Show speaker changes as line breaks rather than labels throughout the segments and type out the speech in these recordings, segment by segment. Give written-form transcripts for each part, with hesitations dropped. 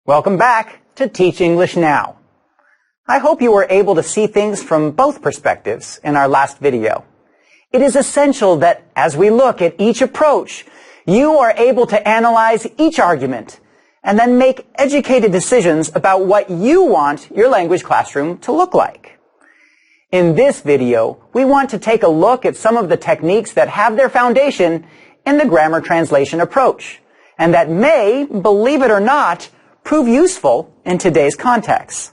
Welcome back to Teach English Now. I hope you were able to see things from both perspectives in our last video. It is essential that as we look at each approach, you are able to analyze each argument and then make educated decisions about what you want your language classroom to look like. In this video, we want to take a look at some of the techniques that have their foundation in the grammar translation approach, and that may, believe it or not, prove useful in today's context.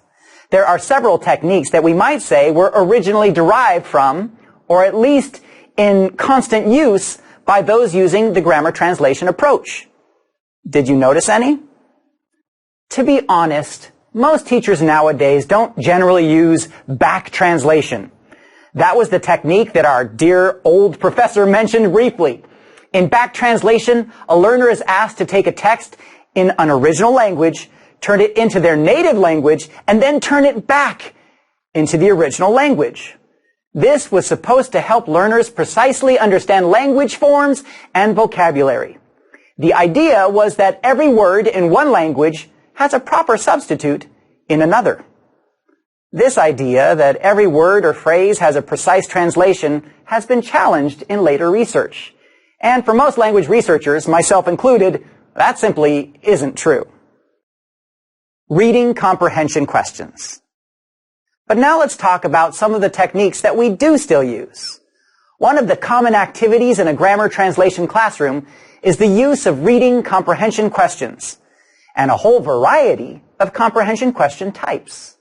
There are several techniques that we might say were originally derived from, or at least in constant use, by those using the grammar translation approach. Did you notice any? To be honest, most teachers nowadays don't generally use back translation. That was the technique that our dear old professor mentioned briefly. In back translation, a learner is asked to take a text in an original language, turn it into their native language, and then turn it back into the original language. This was supposed to help learners precisely understand language forms and vocabulary. The idea was that every word in one language has a proper substitute in another. This idea that every word or phrase has a precise translation has been challenged in later research. And for most language researchers, myself included, that simply isn't true. Reading comprehension questions. But now let's talk about some of the techniques that we do still use. One of the common activities in a grammar translation classroom is the use of reading comprehension questions, and a whole variety of comprehension question types.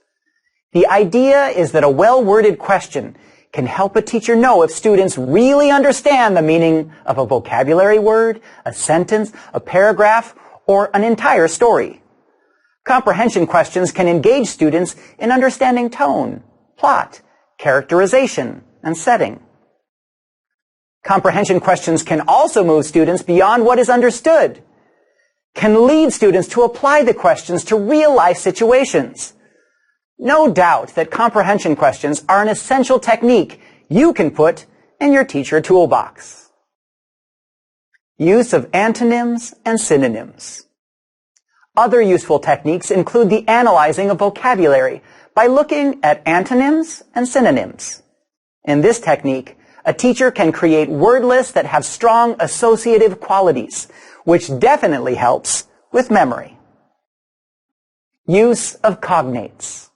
The idea is that a well-worded question can help a teacher know if students really understand the meaning of a vocabulary word, a sentence, a paragraph, or an entire story. Comprehension questions can engage students in understanding tone, plot, characterization, and setting. Comprehension questions can also move students beyond what is understood, can lead students to apply the questions to real-life situations. No doubt that comprehension questions are an essential technique you can put in your teacher toolbox. Use of antonyms and synonyms. Other useful techniques include the analyzing of vocabulary by looking at antonyms and synonyms. In this technique, a teacher can create word lists that have strong associative qualities, which definitely helps with memory. Use of cognates.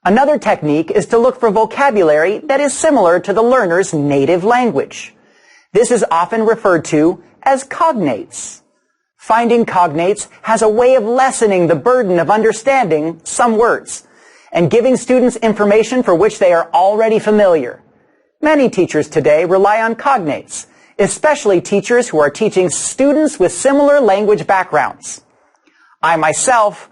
Another technique is to look for vocabulary that is similar to the learner's native language. This is often referred to as cognates. Finding cognates has a way of lessening the burden of understanding some words and giving students information for which they are already familiar. Many teachers today rely on cognates, especially teachers who are teaching students with similar language backgrounds. I myself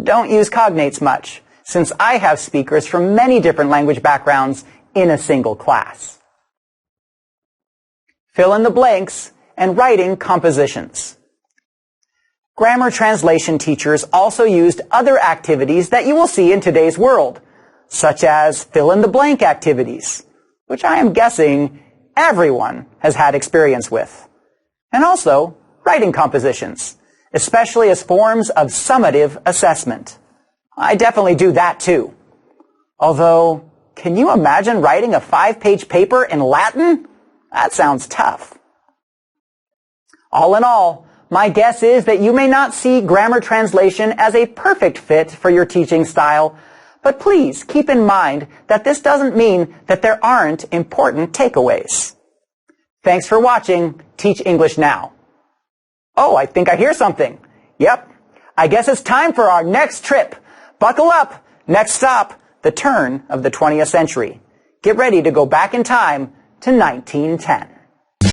don't use cognates much, since I have speakers from many different language backgrounds in a single class. Fill in the blanks and writing compositions. Grammar translation teachers also used other activities that you will see in today's world, such as fill-in-the-blank activities, which I am guessing everyone has had experience with, and also writing compositions, especially as forms of summative assessment. I definitely do that too. Although, can you imagine writing a 5-page paper in Latin? That sounds tough. All in all, my guess is that you may not see grammar translation as a perfect fit for your teaching style, but please keep in mind that this doesn't mean that there aren't important takeaways. Thanks for watching Teach English Now. Oh, I think I hear something. Yep, I guess it's time for our next trip. Buckle up. Next stop, the turn of the 20th century. Get ready to go back in time to 1910.